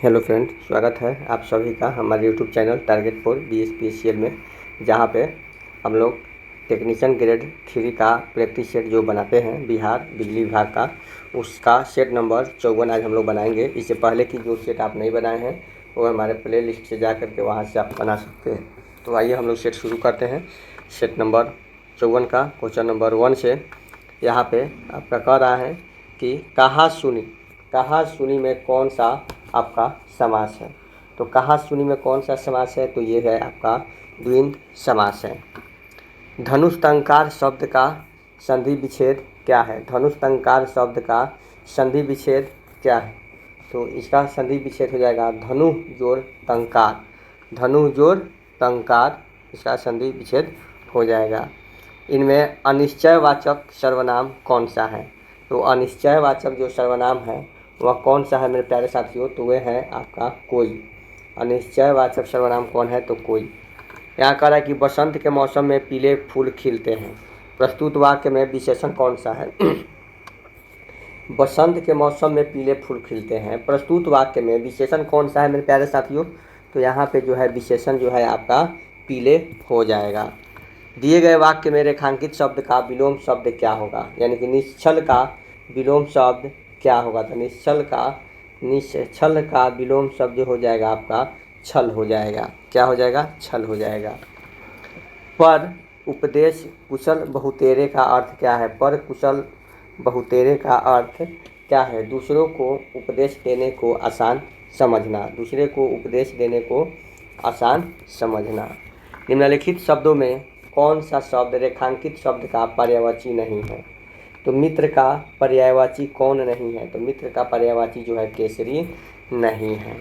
Hello friend, स्वागत है आप सभी का हमारे YouTube channel target for BSPCL में, जहां पे हम लोग टेक्नीशियन ग्रेड 3 का प्रैक्टिस सेट जो बनाते हैं बिहार बिजली विभाग का, उसका सेट नंबर 54 आज हम लोग बनाएंगे। इससे पहले की जो सेट आप नहीं बनाए हैं वो हमारे प्ले लिस्ट से जा करके वहाँ से आप बना सकते हैं। तो आइए हम लोग सेट शुरू करते हैं। सेट नंबर 54 का क्वेश्चन नंबर 1 से यहाँ पे आपका कह रहा है कि कहा सुनी में कौन सा आपका समास है। तो कहा सुनी में कौन सा समास है, तो ये है आपका द्विंद समास है। धनुष तंकार शब्द का संधि विच्छेद क्या है? धनुष तंकार शब्द का संधि विच्छेद क्या है? तो इसका संधि विच्छेद हो जाएगा धनु जोड़ तंकार। धनु जोड़ तंकार इसका संधि विच्छेद हो जाएगा। इनमें अनिश्चयवाचक सर्वनाम कौन सा है? तो अनिश्चयवाचक जो सर्वनाम है वह कौन सा है मेरे प्यारे साथियों? तो वह है आपका कोई। अनिश्चयवाचक सर्वनाम कौन है? तो कोई। यहाँ कह रहा है कि बसंत के मौसम में पीले फूल खिलते हैं। प्रस्तुत वाक्य में विशेषण कौन सा है? बसंत के मौसम में पीले फूल खिलते हैं, प्रस्तुत वाक्य में विशेषण कौन सा है मेरे प्यारे साथियों? तो यहाँ पे जो है विशेषण जो है आपका पीले हो जाएगा। दिए गए वाक्य में रेखांकित शब्द का विलोम शब्द क्या होगा? यानी कि निश्चल का विलोम शब्द क्या होगा? तो निश्चल का विलोम शब्द हो जाएगा आपका छल हो जाएगा। क्या हो जाएगा? छल हो जाएगा। पर उपदेश कुशल बहुतेरे का अर्थ क्या है? पर कुशल बहुतेरे का अर्थ क्या है? दूसरों को उपदेश देने को आसान समझना। दूसरे को उपदेश देने को आसान समझना। निम्नलिखित शब्दों में कौन सा शब्द रेखांकित शब्द का पर्यायवाची नहीं है? तो मित्र का पर्यायवाची कौन नहीं है? तो मित्र का पर्यायवाची जो है केसरी नहीं है।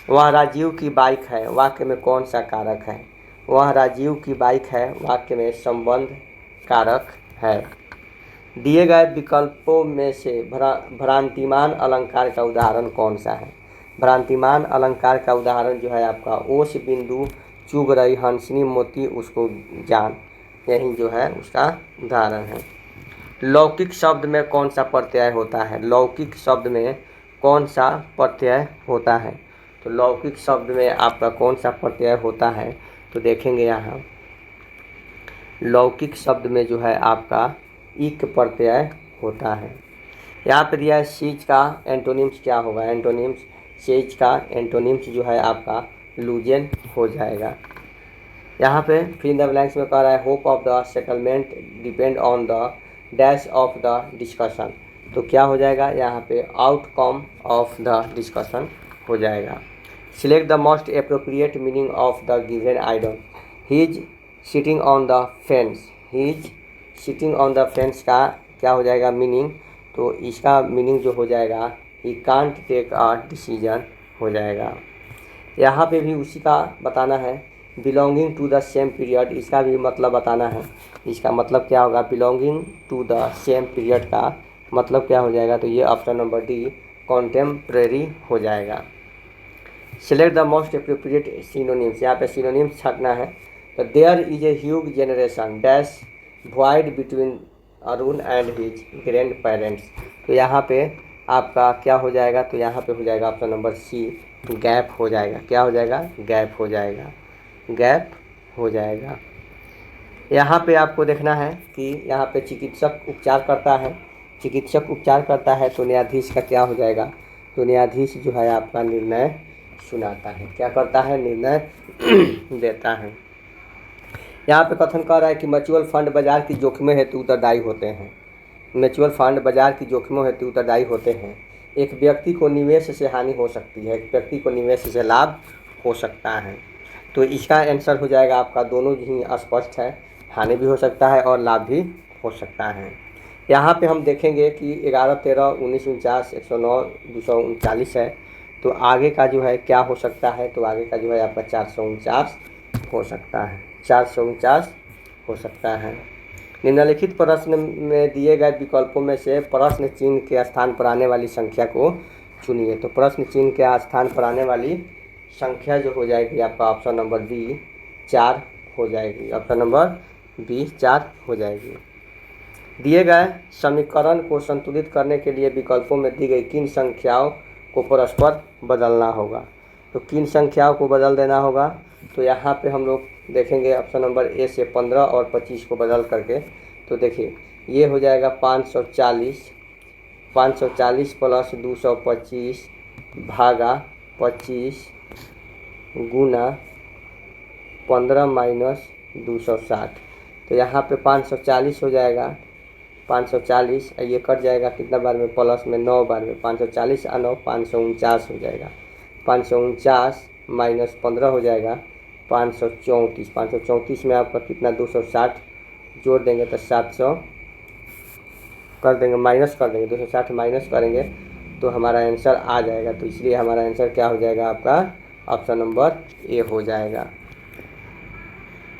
वह राजीव की बाइक है, वाक्य में कौन सा कारक है? वह राजीव की बाइक है, वाक्य में संबंध कारक है। दिए गए विकल्पों में से भ्रांतिमान अलंकार का उदाहरण कौन सा है? भ्रांतिमान अलंकार का उदाहरण जो है आपका ओस बिंदु चुभ रही हंसनी मोती उसको जान, यही जो है उसका उदाहरण है। लौकिक शब्द में कौन सा प्रत्यय होता है? लौकिक शब्द में कौन सा प्रत्यय होता है? तो लौकिक शब्द में आपका कौन सा प्रत्यय होता है? तो देखेंगे यहाँ लौकिक शब्द में जो है आपका इक प्रत्यय होता है। यहाँ पर दिया है सीज का एंटोनिम्स क्या होगा? एंटोनिम्स सीज का एंटोनिम्स जो है आपका लूजेन हो जाएगा। यहाँ पे फिल इन द ब्लैंक्स में कह रहा है hope of the settlement depend on the dash of the discussion. तो क्या हो जाएगा? यहाँ पे आउटकम ऑफ द डिस्कशन हो जाएगा। Select the most appropriate meaning of the given idiom. He is sitting on the fence. He is sitting on the fence का क्या हो जाएगा मीनिंग? तो इसका मीनिंग जो हो जाएगा he can't take a decision हो जाएगा। यहाँ पे भी उसी का बताना है। Belonging to the same period, इसका भी मतलब बताना है। इसका मतलब क्या होगा? Belonging to the same period का मतलब क्या हो जाएगा? तो ये ऑप्शन नंबर डी कॉन्टेम्प्रेरी हो जाएगा। Select the most appropriate synonyms, यहाँ पे सिनोनिम्स छाटना है। तो there is a huge generation dash void between Arun and his grandparents. तो यहाँ पे आपका क्या हो जाएगा? तो यहाँ पे हो जाएगा ऑप्शन नंबर सी गैप हो जाएगा। क्या हो जाएगा? गैप हो जाएगा। गैप हो जाएगा। यहाँ पे आपको देखना है कि यहाँ पे चिकित्सक उपचार करता है। चिकित्सक उपचार करता है तो न्यायाधीश का क्या हो जाएगा? तो न्यायाधीश जो है आपका निर्णय सुनाता है। क्या करता है? निर्णय देता है। यहाँ पे कथन कर रहा है कि म्यूचुअल फंड बाजार की जोखिमों हेतु उत्तरदायी होते हैं। म्यूचुअल फंड बाजार की जोखिमों हेतु उत्तरदायी होते हैं। एक व्यक्ति को निवेश से हानि हो सकती है, एक व्यक्ति को निवेश से लाभ हो सकता है। तो इसका आंसर हो जाएगा आपका दोनों ही स्पष्ट है। हानि भी हो सकता है और लाभ भी हो सकता है। यहाँ पे हम देखेंगे कि 11, 13, 19, 49, 109, 239 है। तो आगे का जो है क्या हो सकता है? तो आगे का जो है आपका 449 हो सकता है। 449 हो सकता है। निम्नलिखित प्रश्न में दिए गए विकल्पों में से प्रश्न चिन्ह के स्थान पर आने वाली संख्या को चुनिए। तो प्रश्न चिन्ह के स्थान पर आने वाली संख्या जो हो जाएगी आपका ऑप्शन नंबर बी 4 हो जाएगी। ऑप्शन नंबर बी 4 हो जाएगी। दिए गए समीकरण को संतुलित करने के लिए विकल्पों में दी गई किन संख्याओं को परस्पर बदलना होगा। तो किन संख्याओं को बदल देना होगा? तो यहाँ पे हम लोग देखेंगे ऑप्शन नंबर ए से 15 और 25 को बदल करके। तो देखिए ये हो जाएगा 540 प्लस 225 भागा 25 गुना 15 माइनस 260। तो यहाँ पे 540 हो जाएगा, 540 ये कट जाएगा कितना बार में? प्लस में 9 बार में। 540 और 9 549 हो जाएगा। 549 माइनस 15 हो जाएगा 534। 534 में आपका कितना? 260 जोड़ देंगे तो 700 कर देंगे, माइनस कर देंगे, 260 माइनस करेंगे तो हमारा आंसर आ जाएगा। तो इसलिए हमारा आंसर क्या हो जाएगा? आपका ऑप्शन नंबर ए हो जाएगा।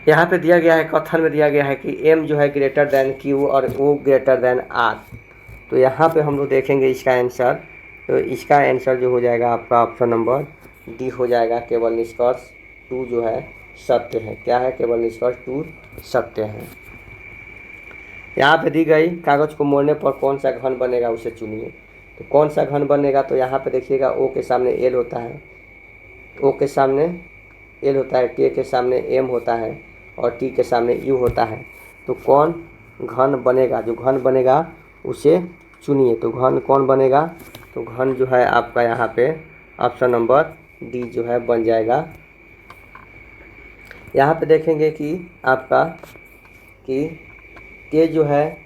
यहाँ पे दिया गया है, कथन में दिया गया है कि m जो है ग्रेटर दैन q और o ग्रेटर दैन r। तो यहाँ पे हम लोग देखेंगे इसका आंसर। तो इसका आंसर जो हो जाएगा आपका ऑप्शन नंबर डी हो जाएगा। केवल निष्कर्ष 2 जो है सत्य है। क्या है? केवल निष्कर्ष 2 सत्य है। यहाँ पे दी गई कागज को मोड़ने पर कौन सा घन बनेगा उसे चुनिए। तो कौन सा घन बनेगा? तो यहाँ पे देखिएगा O के सामने L होता है, O के सामने L होता है, K के सामने M होता है और T के सामने U होता है। तो कौन घन बनेगा? जो घन बनेगा उसे चुनिए। तो घन कौन बनेगा? तो घन जो है आपका यहाँ पे ऑप्शन नंबर डी जो है बन जाएगा। यहाँ पे देखेंगे कि आपका कि के जो है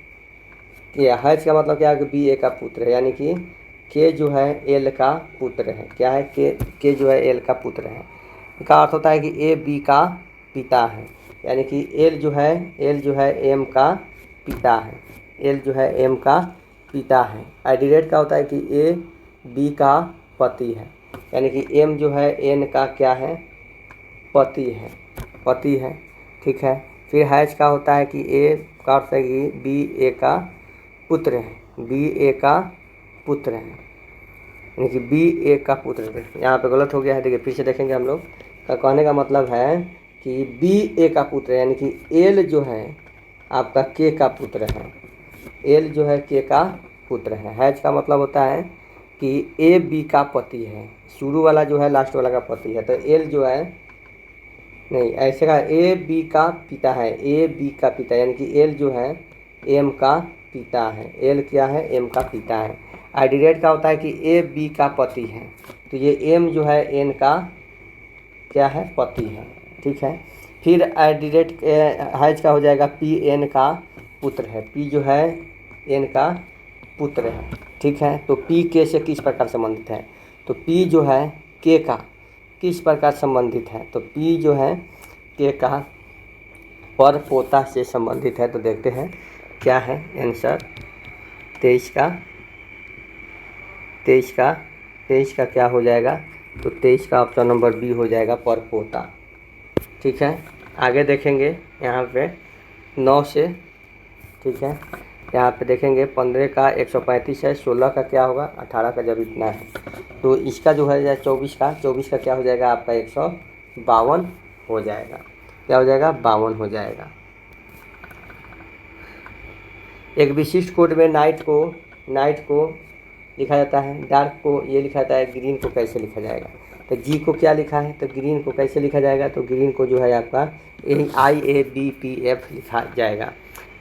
है इसका मतलब क्या है कि बी ए का पुत्र है, यानी कि के जो है एल का पुत्र है। क्या है? के जो है एल का पुत्र है। इसका अर्थ होता है कि ए बी का पिता है, यानी कि एल जो है एम का पिता है। एल जो है एम का पिता है। आइडिरेट का होता है कि ए बी का पति है, यानी कि एम जो है एन का क्या है? पति है। ठीक है। फिर हैच का होता है कि ए का अर्थ है कि बी ए का पुत्र है, बी ए का पुत्र है, यानी कि बी ए का पुत्र है। यहाँ पे गलत हो गया है, देखिए फिर से देखेंगे हम लोग का। कहने का मतलब है कि बी ए का पुत्र है, यानी कि एल जो है आपका के का पुत्र है। एल जो है के का पुत्र है। हैच का मतलब होता है कि ए बी का पति है। शुरू वाला जो है लास्ट वाला का पति है। तो एल जो है नहीं, ऐसे का ए बी का पिता है, ए बी का पिता, यानी कि एल जो है एम का पिता है। एल क्या है? एम का पिता है। आइडिरेट का होता है कि ए बी का पति है। तो ये एम जो है एन का क्या है? पति है। ठीक है। फिर आइडिरेट हैज का हो जाएगा पी एन का पुत्र है। पी जो है एन का पुत्र है। ठीक है। तो पी के से किस प्रकार संबंधित है? तो पी जो है के का किस प्रकार संबंधित है? तो पी जो है के का पर पोता से संबंधित है। तो देखते हैं क्या है आंसर। 23 का क्या हो जाएगा? तो 23 का ऑप्शन नंबर बी हो जाएगा, पर पोता। ठीक है। आगे देखेंगे यहाँ पे 9 से। ठीक है। यहाँ पे देखेंगे 15 का 135 है, 16 का क्या होगा? 18 का जब इतना है तो इसका जो है 24 का क्या हो जाएगा? आपका 152 हो जाएगा। क्या हो जाएगा? 52 हो जाएगा। एक विशिष्ट कोड में नाइट को लिखा जाता है, डार्क को ये लिखा जाता है, ग्रीन को कैसे लिखा जाएगा? तो जी को क्या लिखा है? तो ग्रीन को कैसे लिखा जाएगा? तो ग्रीन को जो है आपका IABPF लिखा जाएगा।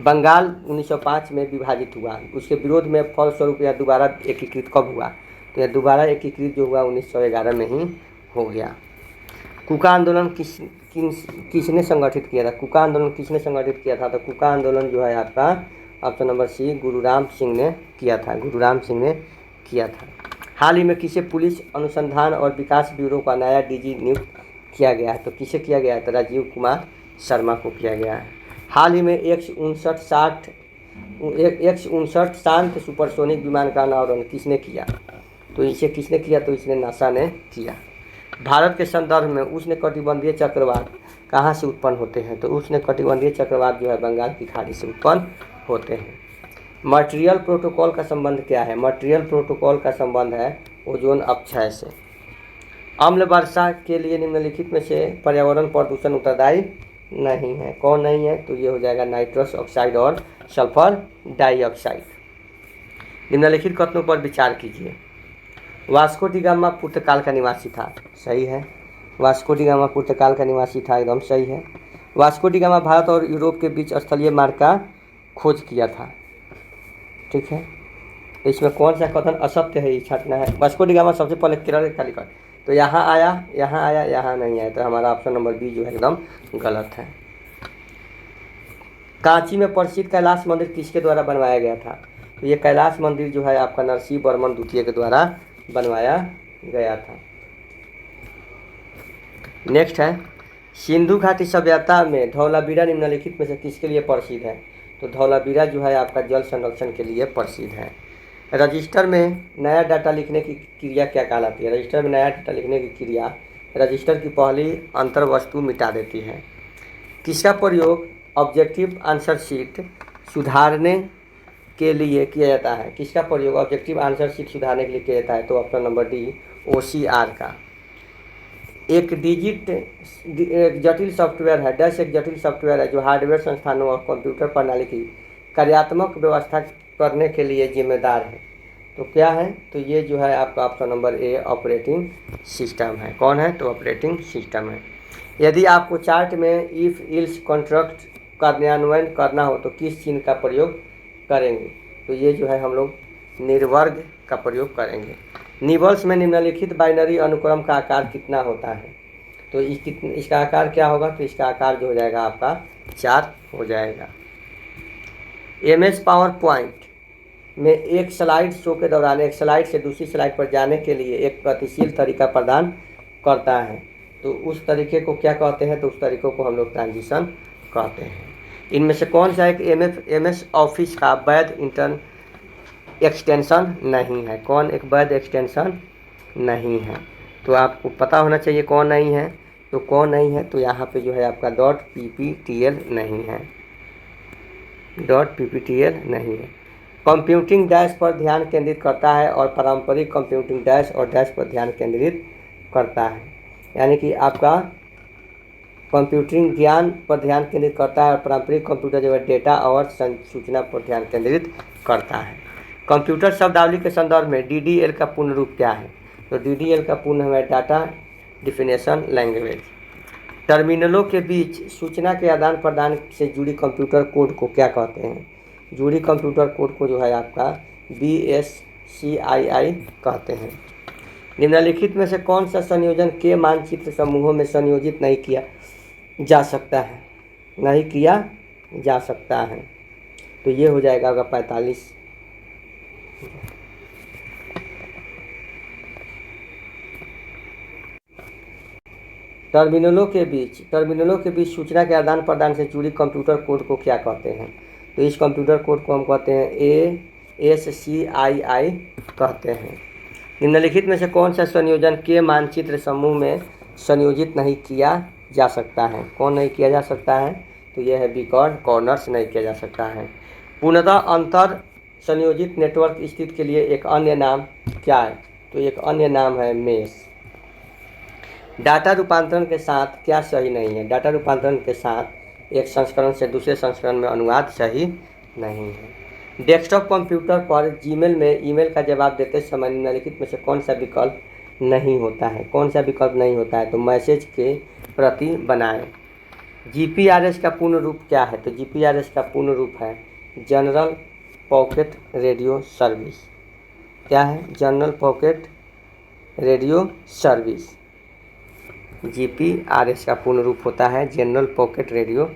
बंगाल 1905 में विभाजित हुआ, उसके विरोध में फलस्वरूप यह दोबारा एकीकृत कब हुआ? तो यह दोबारा एकीकृत जो हुआ 1911 में ही हो गया। कुका आंदोलन किसने संगठित किया था? कुका आंदोलन किसने संगठित किया था? तो कुका आंदोलन जो है आपका ऑप्शन नंबर सी गुरुराम सिंह ने किया था। हाल ही में किसे पुलिस अनुसंधान और विकास ब्यूरो का नया डीजी नियुक्त किया गया है? तो किसे किया गया है? तो राजीव कुमार शर्मा को किया गया है। हाल ही में X-59 शांत सुपरसोनिक विमान का अनावरण किसने किया? तो इसे किसने किया? तो इसने नासा ने किया। भारत के संदर्भ में उष्णकटिबंधीय चक्रवात कहाँ से उत्पन्न होते हैं? तो उष्णकटिबंधीय चक्रवात जो है बंगाल की खाड़ी से उत्पन्न होते हैं। मटेरियल प्रोटोकॉल का संबंध क्या है? मटेरियल प्रोटोकॉल का संबंध है ओजोन अपक्षय से। अम्ल वर्षा के लिए निम्नलिखित में से पर्यावरण प्रदूषण उत्तरदायी नहीं है। कौन नहीं है? तो ये हो जाएगा नाइट्रस ऑक्साइड और सल्फर डाइऑक्साइड। निम्नलिखित कथनों पर विचार कीजिए। वास्को डी गामा पुर्तगाल का निवासी था, सही है। वास्को डी गामा पुर्तगाल का निवासी था, एकदम सही है। वास्को डी गामा भारत और यूरोप के बीच स्थलीय मार्ग का खोज किया था, ठीक है। तो इसमें कौन सा कथन असत्य है, ये छाटना है। वास्को डी गामा सबसे पहले केरल के कालीकट, तो यहाँ आया, यहाँ नहीं आया, तो हमारा ऑप्शन नंबर बी जो है एकदम गलत है। कांची में प्रसिद्ध कैलाश मंदिर किसके द्वारा बनवाया गया था? तो ये कैलाश मंदिर जो है आपका नरसिंह वर्मन द्वितीय के द्वारा बनवाया गया था। नेक्स्ट है, सिंधु घाटी सभ्यता में धौलावीरा निम्नलिखित में से किसके लिए प्रसिद्ध है? तो धौलावीरा जो है आपका जल संरक्षण के लिए प्रसिद्ध है। रजिस्टर में नया डाटा लिखने की क्रिया क्या कहलाती है? रजिस्टर में नया डाटा लिखने की क्रिया रजिस्टर की पहली अंतर्वस्तु मिटा देती है। किसका प्रयोग ऑब्जेक्टिव आंसर शीट सुधारने के लिए किया जाता है? किसका प्रयोग ऑब्जेक्टिव आंसर शीट सुधारने के लिए किया जाता है? तो ऑप्शन नंबर डी, OCR का। एक जटिल सॉफ्टवेयर है, डैश एक जटिल सॉफ्टवेयर है जो हार्डवेयर संस्थानों और कंप्यूटर प्रणाली की कार्यात्मक व्यवस्था करने के लिए जिम्मेदार है। तो क्या है? तो ये जो है आपका ऑप्शन नंबर ए ऑपरेटिंग सिस्टम है। कौन है? तो ऑपरेटिंग सिस्टम है। यदि आपको चार्ट में इफ इल्स कॉन्ट्रैक्ट कार्यान्वयन करना हो तो किस चिन्ह का प्रयोग करेंगे? तो ये जो है हम लोग निर्वर्ग का प्रयोग करेंगे। निबल्स में निम्नलिखित बाइनरी अनुक्रम का आकार कितना होता है? तो इसका आकार क्या होगा? तो इसका आकार जो हो जाएगा आपका 4 हो जाएगा। MS पावर पॉइंट में एक स्लाइड शो के दौरान एक स्लाइड से दूसरी स्लाइड पर जाने के लिए एक गतिशील तरीका प्रदान करता है, तो उस तरीके को क्या कहते हैं? तो उस तरीके को हम लोग ट्रांजिशन कहते हैं। इनमें से कौन सा एक MS ऑफिस का वैध इंटर्न एक्सटेंशन नहीं है? कौन एक वैध एक्सटेंशन नहीं है? तो आपको पता होना चाहिए कौन नहीं है। तो कौन नहीं है? तो यहाँ पे जो है आपका .pptl नहीं है, .pptl नहीं है। कंप्यूटिंग डैश पर ध्यान केंद्रित करता है और पारंपरिक कंप्यूटिंग डैश और डैश पर ध्यान केंद्रित करता है। यानी कि आपका कंप्यूटिंग ज्ञान पर ध्यान केंद्रित करता है और पारंपरिक कंप्यूटर जो है डेटा और सूचना पर ध्यान केंद्रित करता है। कंप्यूटर शब्दावली के संदर्भ में DDL का पूर्ण रूप क्या है? तो DDL का पूर्ण है डाटा डिफिनेशन लैंग्वेज। टर्मिनलों के बीच सूचना के आदान प्रदान से जुड़ी कंप्यूटर कोड को क्या कहते हैं? जुड़ी कंप्यूटर कोड को जो है आपका BSCII कहते हैं। निम्नलिखित में से कौन सा संयोजन के मानचित्र समूहों में संयोजित नहीं किया जा सकता है? नहीं किया जा सकता है, तो ये हो जाएगा आपका 45। टर्मिनलों के बीच सूचना के आदान प्रदान से जुड़ी कंप्यूटर कोड को क्या कहते हैं? तो इस कंप्यूटर कोड को हम कहते हैं ASCII कहते हैं। निम्नलिखित में से कौन सा संयोजन के मानचित्र समूह में संयोजित नहीं किया जा सकता है? कौन नहीं किया जा सकता है? तो यह है बीकॉर्ड कॉर्नर्स नहीं किया जा सकता है। पूर्णतः अंतर संयोजित नेटवर्क स्थिति के लिए एक अन्य नाम क्या है? तो एक अन्य नाम है मेश। डाटा रूपांतरण के साथ क्या सही नहीं है? डाटा रूपांतरण के साथ एक संस्करण से दूसरे संस्करण में अनुवाद सही नहीं है। डेस्कटॉप कंप्यूटर पर जीमेल में ईमेल का जवाब देते समय निम्नलिखित में से कौन सा विकल्प नहीं होता है? कौन सा विकल्प नहीं होता है? तो मैसेज के प्रति बनाएं। GPRS का पूर्ण रूप क्या है? तो GPRS का पूर्ण रूप है जनरल पॉकेट रेडियो सर्विस। क्या है? General pocket radio service. GPRS का पूर्ण रूप होता है जनरल पॉकेट रेडियो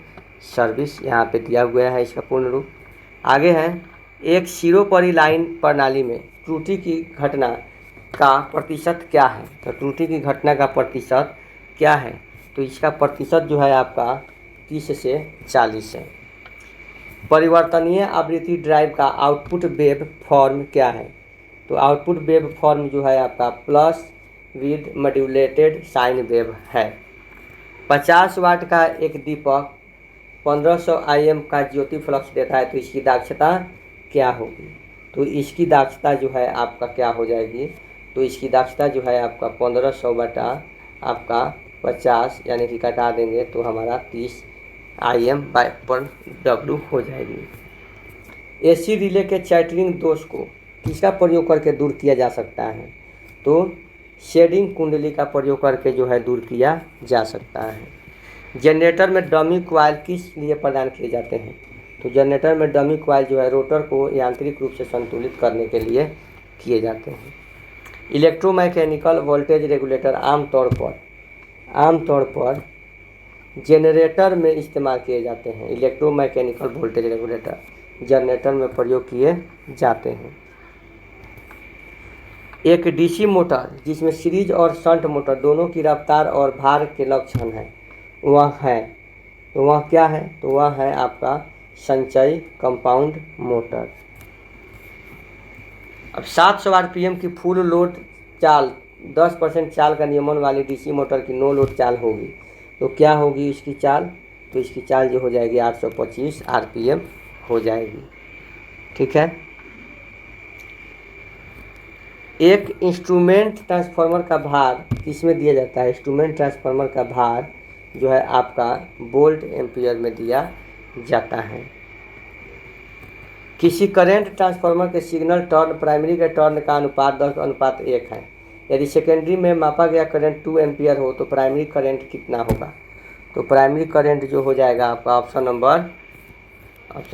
सर्विस। यहाँ पे दिया हुआ है इसका पूर्ण रूप। आगे है, एक सिरोपरी लाइन प्रणाली में त्रुटि की घटना का प्रतिशत क्या है? तो त्रुटि की घटना का प्रतिशत क्या है? तो इसका प्रतिशत जो है आपका 30 से 40 है। परिवर्तनीय आवृत्ति ड्राइव का आउटपुट वेव फॉर्म क्या है? तो आउटपुट वेव फॉर्म जो है आपका plus with modulated sine wave है। 50 वाट का एक दीपक 1500 IM का ज्योति फ्लक्स देता है, तो इसकी दक्षता क्या होगी? तो इसकी दक्षता जो है आपका क्या हो जाएगी? तो इसकी दक्षता जो है आपका 1500 बटा आपका 50 यानी कि कटा देंगे तो हमारा 30 IM/W हो जाएगी। AC रिले के चैटरिंग दोष को किसका प्रयोग करके दूर किया जा सकता है? तो शेडिंग कुंडली का प्रयोग करके जो है दूर किया जा सकता है। जनरेटर में डमी कॉइल किस लिए प्रदान किए जाते हैं? तो जनरेटर में डमी कॉइल जो है रोटर को यांत्रिक रूप से संतुलित करने के लिए किए जाते हैं। इलेक्ट्रोमैकेनिकल वोल्टेज रेगुलेटर आमतौर पर जनरेटर में इस्तेमाल किए जाते हैं। इलेक्ट्रोमैकेनिकल वोल्टेज रेगुलेटर जनरेटर में प्रयोग किए जाते हैं। एक डीसी मोटर जिसमें सीरीज और शंट मोटर दोनों की रफ्तार और भार के लक्षण है, वह है, तो वह क्या है? तो वह है आपका संचयी कंपाउंड मोटर। अब 700 आरपीएम की फुल लोड चाल 10% चाल का नियमन वाली डीसी मोटर की नो लोड चाल होगी, तो क्या होगी इसकी चाल? तो इसकी चाल जो हो जाएगी 825 आरपीएम हो जाएगी। ठीक है। एक इंस्ट्रूमेंट ट्रांसफार्मर का भार किसमें दिया जाता है? इंस्ट्रूमेंट ट्रांसफार्मर का भार जो है आपका वोल्ट एम्पियर में दिया जाता है। किसी करंट ट्रांसफार्मर के सिग्नल टर्न प्राइमरी के टर्न का अनुपात 10:1 है। यदि सेकेंडरी में मापा गया करंट 2 एम्पियर हो तो प्राइमरी करंट कितना होगा? तो प्राइमरी करंट जो हो जाएगा आपका ऑप्शन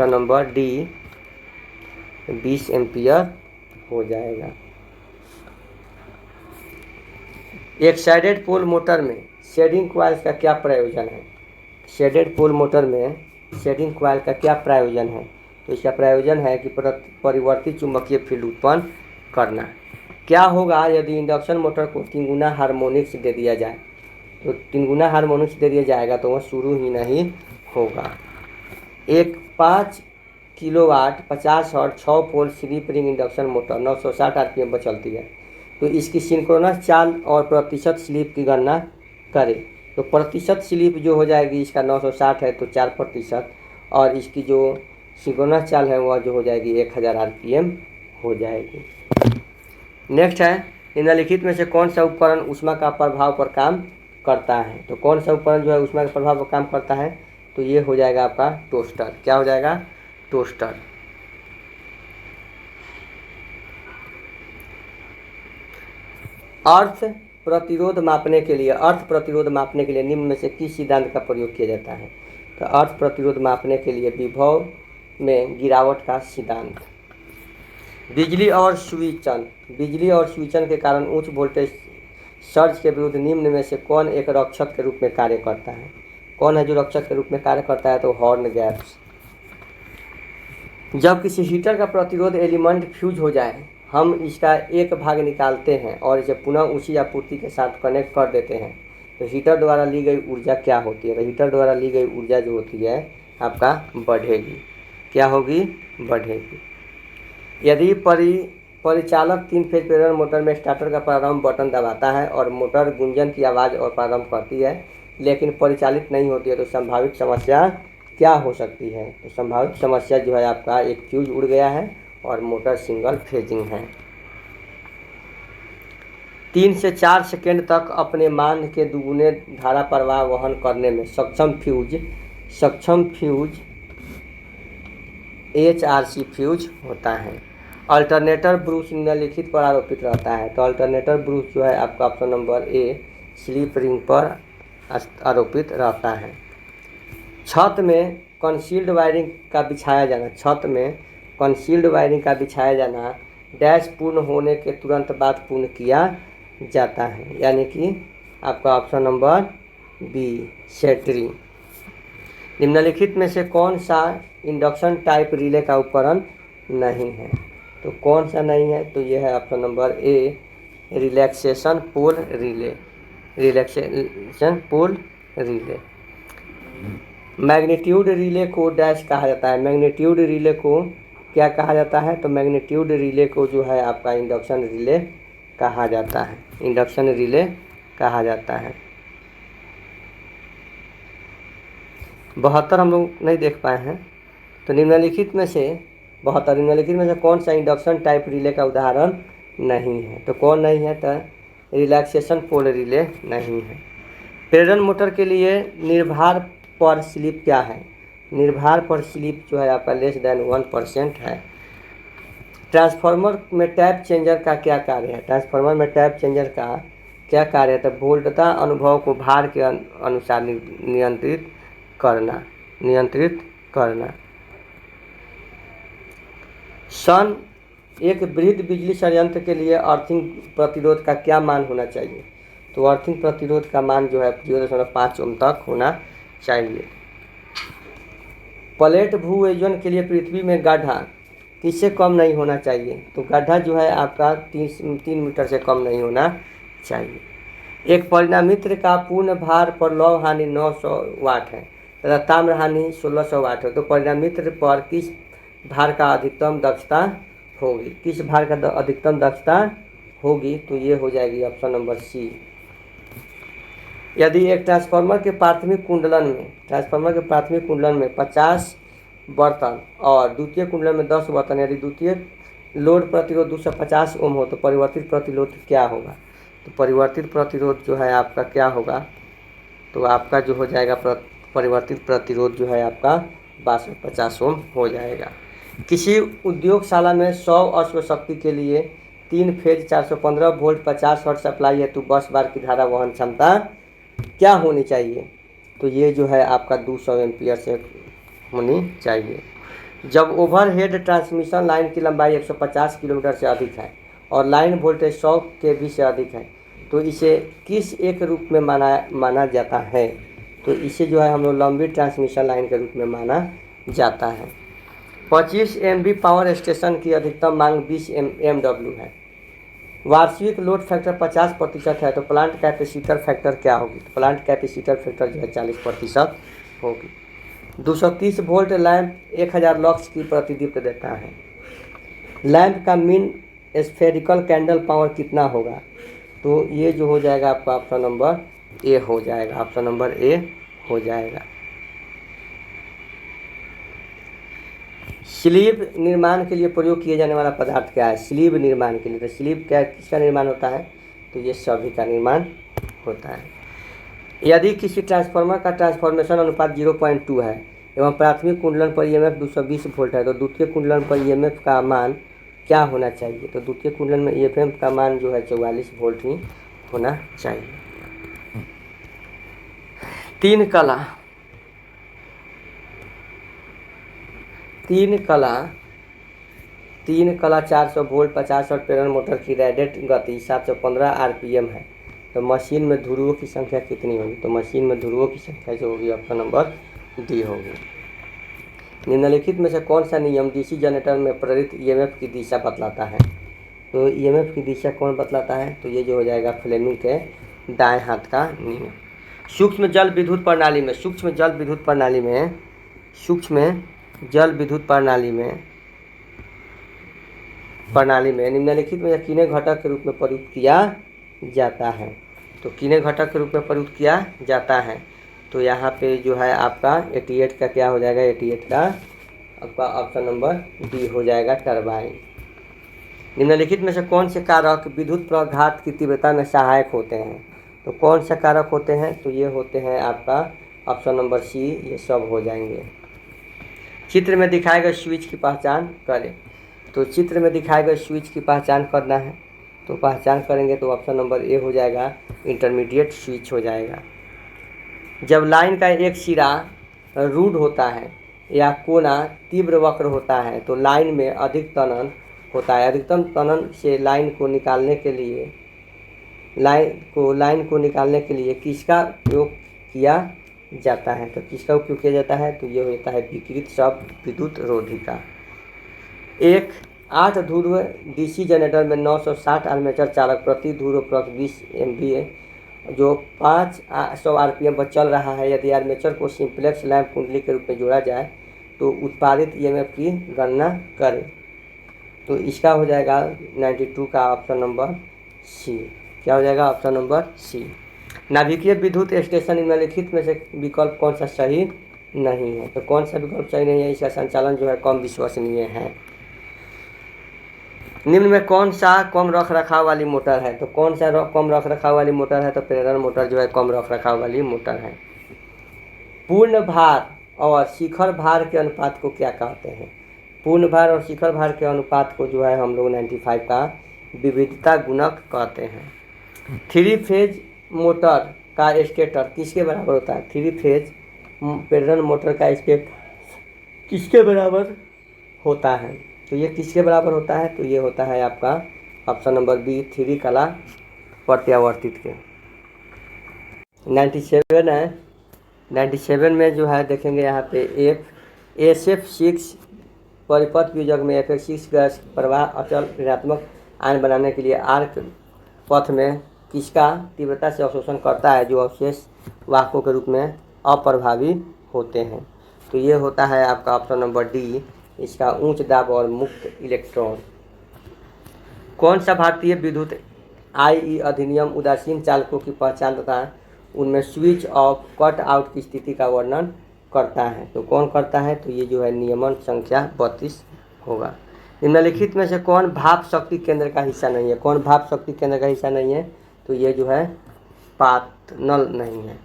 नंबर डी 20 एम्पियर हो जाएगा। एक साइडेड पोल मोटर में शेडिंग कॉइल्स का क्या प्रयोजन है? शेडेड पोल मोटर में शेडिंग कॉइल का क्या प्रयोजन है? तो इसका प्रयोजन है कि परिवर्तित चुंबकीय फील्ड उत्पन्न करना। क्या होगा यदि इंडक्शन मोटर को 3 गुना हार्मोनिक्स दे दिया जाए? तो 3 गुना हार्मोनिक्स दे दिया जाएगा तो वह शुरू ही नहीं होगा। एक 5 kilowatt 50 hertz 6 pole slip ring induction motor 960 RPM पर चलती है, तो इसकी सिंक्रोनस चाल और प्रतिशत स्लिप की गणना करें। तो प्रतिशत स्लिप जो हो जाएगी इसका 960 है तो 4%, और इसकी जो सिंक्रोनस चाल है वह जो हो जाएगी 1000 आरपीएम हो जाएगी। नेक्स्ट है, निम्नलिखित में से कौन सा उपकरण ऊष्मा का प्रभाव पर काम करता है? तो कौन सा उपकरण जो है ऊष्मा के प्रभाव पर काम करता है? तो ये हो जाएगा आपका टोस्टर। क्या हो जाएगा? टोस्टर। अर्थ प्रतिरोध मापने के लिए निम्न में से किस सिद्धांत का प्रयोग किया जाता है? तो अर्थ प्रतिरोध मापने के लिए विभव में गिरावट का सिद्धांत। बिजली और स्विचन के कारण उच्च वोल्टेज सर्ज के विरुद्ध निम्न में से कौन एक रक्षक के रूप में कार्य करता है? कौन है जो रक्षक के रूप में कार्य करता है? तो हॉर्न गैप्स। जब किसी हीटर का प्रतिरोध एलिमेंट फ्यूज हो जाए, हम इसका एक भाग निकालते हैं और इसे पुनः उसी आपूर्ति के साथ कनेक्ट कर देते हैं, तो हीटर द्वारा ली गई ऊर्जा क्या होती है? तो हीटर द्वारा ली गई ऊर्जा जो होती है आपका बढ़ेगी। क्या होगी? बढ़ेगी। यदि परिचालक 3 फेज प्रेरण मोटर में स्टार्टर का प्रारंभ बटन दबाता है और मोटर गुंजन की आवाज़ और प्रारंभ करती है लेकिन परिचालित नहीं होती है, तो संभावित समस्या क्या हो सकती है? तो संभावित समस्या जो है आपका एक फ्यूज उड़ गया है और मोटर सिंगल फेजिंग है। 3 से 4 सेकेंड तक अपने मान के दुगुने धारा प्रवाह वहन करने में सक्षम फ्यूज HRC फ्यूज होता है। अल्टरनेटर ब्रूस निम्नलिखित पर आरोपित रहता है। तो अल्टरनेटर ब्रूस जो है आपका ऑप्शन नंबर ए स्लिप रिंग पर आरोपित रहता है। छत में कंसील्ड वायरिंग का बिछाया जाना डैश पूर्ण होने के तुरंत बाद पूर्ण किया जाता है, यानी कि आपका ऑप्शन नंबर बी शटरिंग। निम्नलिखित में से कौन सा इंडक्शन टाइप रिले का उपकरण नहीं है? तो कौन सा नहीं है? तो यह है option number A relaxation pole relay. Magnitude relay को डैश कहा जाता है। मैग्नीट्यूड रिले को क्या कहा जाता है? तो मैग्नीट्यूड रिले को जो है आपका इंडक्शन रिले कहा जाता है। 72 हम लोग नहीं देख पाए हैं। तो निम्नलिखित में से कौन सा इंडक्शन टाइप रिले का उदाहरण नहीं है? तो कौन नहीं है? तो रिलैक्सेशन पोल रिले नहीं है। प्रेरण मोटर के लिए निर्भार पर स्लिप क्या है? निर्भार पर स्लिप जो है आपका लेस देन 1% है। ट्रांसफार्मर में टैप चेंजर का क्या कार्य है? ट्रांसफार्मर में टैप चेंजर का क्या कार्य है? तो वोल्टता अनुभव को भार के अनुसार नियंत्रित करना। सन एक वृहद बिजली संयंत्र के लिए अर्थिंग प्रतिरोध का क्या मान होना चाहिए? तो अर्थिंग प्रतिरोध का मान जो है 0.5 ओम तक होना चाहिए। प्लेट भूवियोजन के लिए पृथ्वी में गड्ढा किससे कम नहीं होना चाहिए? तो गड्ढा जो है आपका 3 मीटर से कम नहीं होना चाहिए। एक परिणामित्र का पूर्ण भार पर लौह हानि 900 वाट है तथा ताम्र हानि 1600 वाट है। तो परिणामित्र पर किस भार का अधिकतम दक्षता होगी? किस भार का अधिकतम दक्षता होगी? तो ये हो जाएगी ऑप्शन नंबर सी। यदि एक ट्रांसफार्मर के प्राथमिक कुंडलन में 50 बर्तन और द्वितीय कुंडलन में 10 बर्तन, यदि द्वितीय लोड प्रतिरोध 250 ओम हो तो परिवर्तित प्रतिरोध क्या होगा? तो परिवर्तित प्रतिरोध जो है आपका क्या होगा? तो आपका जो हो जाएगा परिवर्तित प्रतिरोध जो है आपका 5250 ओम हो जाएगा। किसी उद्योगशाला में 100 अश्व शक्ति के लिए 3 फेज 415 वोल्ट 50 हर्ट्ज सप्लाई हेतु 10 बार की धारा वहन क्षमता क्या होनी चाहिए? तो ये जो है आपका 200 एम्पीयर से होनी चाहिए। जब ओवरहेड ट्रांसमिशन लाइन की लंबाई 150 किलोमीटर से अधिक है और लाइन वोल्टेज 100 kV से अधिक है तो इसे किस एक रूप में माना जाता है? तो इसे जो है हम लोग लंबी ट्रांसमिशन लाइन के रूप में माना जाता है। 25 MV पावर स्टेशन की अधिकतम मांग 20 MW है। वार्षिक लोड फैक्टर 50% है तो प्लांट कैपेसिटर फैक्टर क्या होगी? तो प्लांट कैपेसिटर फैक्टर जो है 40% होगी। 230 वोल्ट लैंप 1000 लक्स की प्रतिदीप्त देता है। लैंप का मीन स्फेरिकल कैंडल पावर कितना होगा? तो ये जो हो जाएगा आपका ऑप्शन नंबर ए हो जाएगा। ऑप्शन नंबर ए हो जाएगा। स्लीव निर्माण के लिए प्रयोग किए जाने वाला पदार्थ क्या है? स्लीव निर्माण के लिए तो स्लीव क्या किसका निर्माण होता है? तो ये सभी का निर्माण होता है। यदि किसी ट्रांसफार्मर का ट्रांसफॉर्मेशन अनुपात 0.2 है एवं प्राथमिक कुंडलन पर EMF 220 वोल्ट है तो द्वितीय कुंडलन पर EMF का मान क्या होना चाहिए? तो द्वितीय कुंडलन में EMF का मान जो है 44 वोल्ट ही होना चाहिए। तीन कला 400 वोल्ट 50 हर्ट्ज प्रेरण मोटर की रेटेड गति 715 RPM है तो मशीन में ध्रुवों की संख्या कितनी होगी? तो मशीन में ध्रुवों की संख्या जो होगी ऑप्शन नंबर डी होगी। निम्नलिखित में से कौन सा नियम DC जनरेटर में प्रेरित EMF की दिशा बतलाता है? तो EMF की दिशा कौन बतलाता है? तो ये जो हो जाएगा फ्लेमिंग के दाएं हाथ का नियम। सूक्ष्म जल विद्युत प्रणाली में निम्नलिखित में किन्हें घटक के रूप में प्रयुक्त किया जाता है? तो किन्हें घटक के रूप में प्रयुक्त किया जाता है? तो यहाँ पे जो है आपका 88 का क्या हो जाएगा? 88 का आपका ऑप्शन नंबर डी हो जाएगा टरबाइन। निम्नलिखित में से कौन से कारक विद्युत प्रघात की तीव्रता में सहायक होते हैं? तो कौन से कारक होते हैं? तो ये होते हैं आपका ऑप्शन नंबर सी, ये सब हो जाएंगे। चित्र में दिखाए गए स्विच की पहचान करें। तो चित्र में दिखाए गए स्विच की पहचान करना है तो पहचान करेंगे तो ऑप्शन नंबर ए हो जाएगा, इंटरमीडिएट स्विच हो जाएगा। जब लाइन का एक सिरा रूढ़ होता है या कोना तीव्र वक्र होता है तो लाइन में अधिक तनन होता है। अधिकतम तनन से लाइन को निकालने के लिए किसका उपयोग किया जाता है? तो किसका उपयोग किया जाता है? तो ये होता है विकृत शब्द विद्युत रोधिका। एक 8 ध्रुव DC जनरेटर में 960 आर्मेचर चालक प्रति ध्रुव प्लस 20 MVA जो 500 RPM पर चल रहा है। यदि आर्मेचर को सिंप्लेक्स लैंप कुंडली के रूप में जोड़ा जाए तो उत्पादित EMF की गणना करें। तो इसका हो जाएगा 92 का ऑप्शन नंबर सी। क्या हो जाएगा? Option number C. नाभिकीय विद्युत स्टेशन निम्नलिखित में से विकल्प कौन सा सही नहीं है? तो कौन सा विकल्प सही नहीं है? इसका संचालन जो है कम विश्वसनीय है। निम्न में कौन सा कम रख रखाव वाली मोटर है? तो कौन सा कम रख रखाव वाली मोटर है? तो प्रेरण मोटर जो है कम रख रखाव वाली मोटर है। पूर्ण भार और शिखर भार के अनुपात को क्या कहते हैं? पूर्ण भार और शिखर भार के अनुपात को जो है हम लोग 95 का विविधता गुणक कहते हैं। 3 फेज मोटर का स्टेटर किसके बराबर होता है? 3 फेज प्रेरण मोटर का स्टेटर किसके बराबर होता है? तो ये किसके बराबर होता है? तो ये होता है आपका ऑप्शन नंबर बी 3 कला प्रत्यावर्तित के। 97 है। 97 में जो है देखेंगे यहाँ पे SF6 परिपथ वियोजक में FX6 गैस प्रवाह अचल ऋणात्मक आयन बनाने के लिए आर्क पथ में किसका तीव्रता से अवशोषण करता है, जो अवशेष वाहकों के रूप में अप्रभावी होते हैं? तो ये होता है आपका ऑप्शन नंबर डी, इसका उच्च दाब और मुक्त इलेक्ट्रॉन। कौन सा भारतीय विद्युत IE अधिनियम उदासीन चालकों की पहचान तथा उनमें स्विच ऑफ कट आउट की स्थिति का वर्णन करता है? तो कौन करता है? तो ये जो है नियमन संख्या 32 होगा। निम्नलिखित में से कौन भाप शक्ति केंद्र का हिस्सा नहीं है? कौन भाप शक्ति केंद्र का हिस्सा नहीं है? तो ये जो है पातनल नहीं है।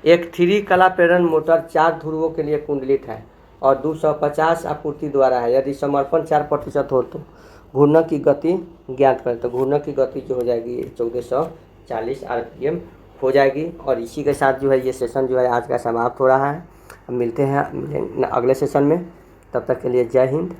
एक 3 कला प्रेरण मोटर 4 ध्रुवों के लिए कुंडलित है और 250 आपूर्ति द्वारा है। यदि समर्पण 4% हो तो घूर्णन की गति ज्ञात करें। तो घूर्णन की गति जो हो जाएगी 1440 RPM हो जाएगी। और इसी के साथ जो है ये सेशन जो है आज का समाप्त हो रहा है। अब मिलते हैं अगले सेशन में, तब तक के लिए जय हिंद।